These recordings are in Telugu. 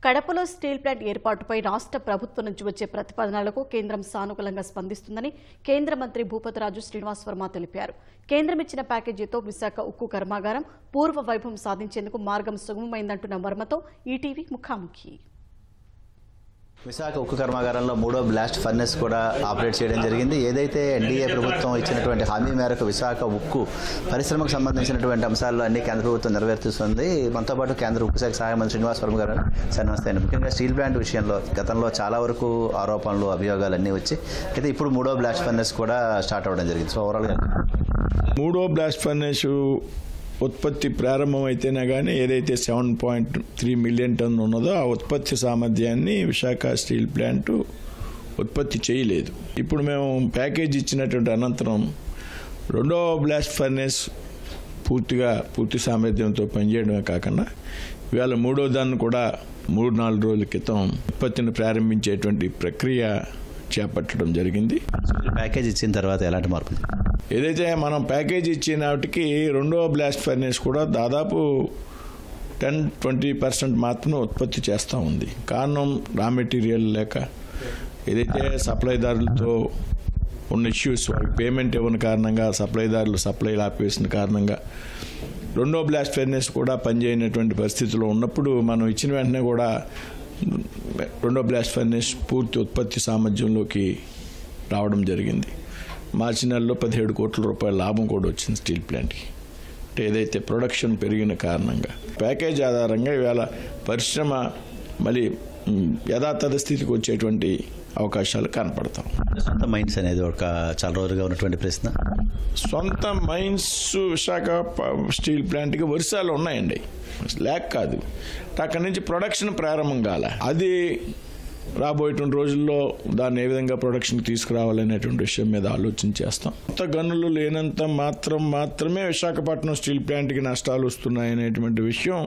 కడపలో స్టీల్ ప్లాంట్ ఏర్పాటుపై రాష్ట్ర ప్రభుత్వం నుంచి వచ్చే ప్రతిపాదనలకు కేంద్రం సానుకూలంగా స్పందిస్తుందని కేంద్ర మంత్రి భూపతిరాజు శ్రీనివాస్ వర్మ తెలిపారు. కేంద్రం ఇచ్చిన ప్యాకేజీతో విశాఖ ఉక్కు కర్మాగారం పూర్వ వైభవం సాధించేందుకు మార్గం సుగమమైందంటున్న వర్మతో ఈటీవీ ముఖాముఖి. విశాఖ ఉక్కు కర్మాగారంలో 3వ బ్లాస్ట్ ఫర్నెస్ కూడా ఆపరేట్ చేయడం జరిగింది. ఏదైతే ఎన్డీఏ ప్రభుత్వం ఇచ్చినటువంటి హామీ మేరకు విశాఖ ఉక్కు పరిశ్రమకు సంబంధించినటువంటి అంశాల్లో అన్ని కేంద్ర ప్రభుత్వం నెరవేర్చుతుంది. మనతో పాటు కేంద్ర ఉక్కు శాఖ సహాయ మంత్రి శ్రీనివాస్ వర్మ గారు. సార్ నమస్తే అండి. ముఖ్యంగా స్టీల్ ప్లాంట్ విషయంలో గతంలో చాలా వరకు ఆరోపణలు అభియోగాలు అన్నీ వచ్చి అయితే ఇప్పుడు 3వ బ్లాస్ట్ ఫర్నెస్ కూడా స్టార్ట్ అవ్వడం జరిగింది. సో ఓవరాల్గా 3వ బ్లాస్ట్ ఫర్నెస్ ఉత్పత్తి ప్రారంభం అయితేనే కానీ ఏదైతే 7.3 మిలియన్ టన్ ఉన్నదో ఆ ఉత్పత్తి సామర్థ్యాన్ని విశాఖ స్టీల్ ప్లాంట్ ఉత్పత్తి చేయలేదు. ఇప్పుడు మేము ప్యాకేజ్ ఇచ్చినటువంటి అనంతరం 2వ బ్లాస్ట్ ఫర్నెస్ పూర్తి సామర్థ్యంతో పనిచేయడమే కాకుండా ఇవాళ 3వ దాన్ని కూడా 3-4 రోజుల క్రితం ఉత్పత్తిని ప్రారంభించేటువంటి ప్రక్రియ చేపట్టడం జరిగింది. ప్యాకేజ్ ఇచ్చిన తర్వాత ఎలాంటి మార్పు? ఏదైతే మనం ప్యాకేజ్ ఇచ్చిన వాటికి 2వ బ్లాస్ట్ ఫర్నెస్ కూడా దాదాపు 10-20% మాత్రమే ఉత్పత్తి చేస్తూ ఉంది. కారణం రా మెటీరియల్ లేక ఏదైతే సప్లైదారులతో ఉన్న ఇష్యూస్, వాళ్ళకి పేమెంట్ ఇవ్వని కారణంగా సప్లైదారులు సప్లైలు ఆపేసిన కారణంగా 2వ బ్లాస్ట్ ఫర్నెస్ కూడా పనిచేయనటువంటి పరిస్థితిలో ఉన్నప్పుడు మనం ఇచ్చిన వెంటనే కూడా 2వ బ్లాస్ట్ ఫర్నెస్ పూర్తి ఉత్పత్తి సామర్థ్యంలోకి రావడం జరిగింది. మార్చి నెలలో 17 కోట్ల రూపాయల లాభం కూడా వచ్చింది స్టీల్ ప్లాంట్కి. అంటే ఏదైతే ప్రొడక్షన్ పెరిగిన కారణంగా ప్యాకేజ్ ఆధారంగా ఇవాళ పరిశ్రమ మళ్ళీ యథాతథ స్థితికి వచ్చేటువంటి అవకాశాలు కనపడతాం. సొంత మైన్స్ అనేది ఒక చాలా రోజులుగా ఉన్నటువంటి ప్రశ్న. సొంత మైన్స్ విశాఖ స్టీల్ ప్లాంట్కి వర్షాలు ఉన్నాయండి, లేక కాదు. అక్కడి నుంచి ప్రొడక్షన్ ప్రారంభం కాల. అది రాబోయేటువంటి రోజుల్లో దాన్ని ఏ విధంగా ప్రొడక్షన్ తీసుకురావాలనేటువంటి విషయం మీద ఆలోచన చేస్తాం. కొత్త గనులు లేనంత మాత్రమే విశాఖపట్నం స్టీల్ ప్లాంట్కి నష్టాలు వస్తున్నాయనేటువంటి విషయం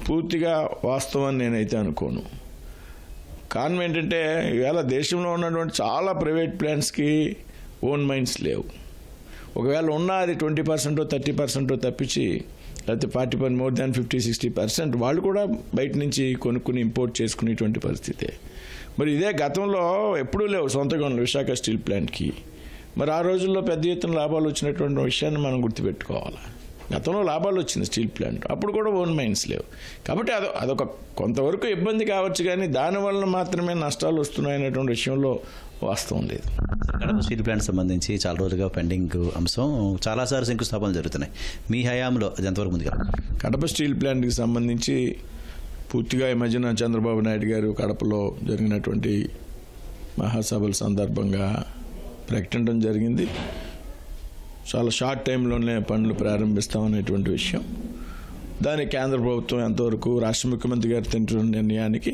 పూర్తిగా వాస్తవం నేనైతే అనుకోను. కారణం ఏంటంటే ఇవాళ దేశంలో ఉన్నటువంటి చాలా ప్రైవేట్ ప్లాంట్స్కి ఓన్ మైన్స్ లేవు. ఒకవేళ ఉన్నా అది 20% 30% తప్పించి లేకపోతే 40% మోర్ దాన్ 50-60% వాళ్ళు కూడా బయట నుంచి కొనుక్కుని ఇంపోర్ట్ చేసుకునేటువంటి పరిస్థితే. మరి ఇదే గతంలో ఎప్పుడూ లేవు సొంత గనులు విశాఖ స్టీల్ ప్లాంట్కి. మరి ఆ రోజుల్లో పెద్ద ఎత్తున లాభాలు వచ్చినటువంటి విషయాన్ని మనం గుర్తుపెట్టుకోవాలి. గతంలో లాభాలు వచ్చింది స్టీల్ ప్లాంట్, అప్పుడు కూడా ఓన్ మైన్స్ లేవు. కాబట్టి అదొక కొంతవరకు ఇబ్బంది కావచ్చు, కానీ దానివల్ల మాత్రమే నష్టాలు వస్తున్నాయనేటువంటి విషయంలో వాస్తవం లేదు. కడప స్టీల్ ప్లాంట్ సంబంధించి చాలా రోజులుగా పెండింగ్ అంశం, చాలాసార్లు శంకుస్థాపనలు జరుగుతున్నాయి. మీ హయాంలో అది ఎంతవరకు ముందుగా? కడప స్టీల్ ప్లాంట్కి సంబంధించి పూర్తిగా ఈ మధ్యన చంద్రబాబు నాయుడు గారు కడపలో జరిగినటువంటి మహాసభల సందర్భంగా ప్రకటించడం జరిగింది. చాలా షార్ట్ టైంలోనే పనులు ప్రారంభిస్తామనేటువంటి విషయం. దాని కేంద్ర ప్రభుత్వం ఎంతవరకు, రాష్ట్ర ముఖ్యమంత్రి గారు తింటున్న నిర్ణయానికి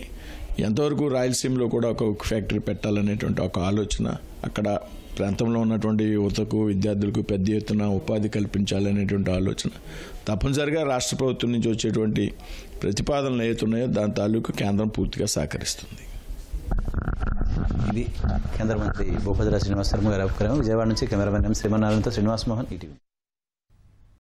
ఎంతవరకు రాయలసీమలో కూడా ఒక ఫ్యాక్టరీ పెట్టాలనేటువంటి ఒక ఆలోచన, అక్కడ ప్రాంతంలో ఉన్నటువంటి యువతకు విద్యార్థులకు పెద్ద ఎత్తున ఉపాధి కల్పించాలనేటువంటి ఆలోచన తప్పనిసరిగా రాష్ట్ర ప్రభుత్వం నుంచి వచ్చేటువంటి ప్రతిపాదనలు ఏతున్నాయో దాని తాలూకు కేంద్రం పూర్తిగా సహకరిస్తుంది. ఇది కేంద్ర మంత్రి భూపతిరాజు శ్రీనివాస్ వర్మ గారి అభిప్రాయం. విజయవాడ నుంచి కెమెరామెన్ శ్రీమన్నారాయణతో శ్రీనివాస్ మోహన్, ఈటీవీ.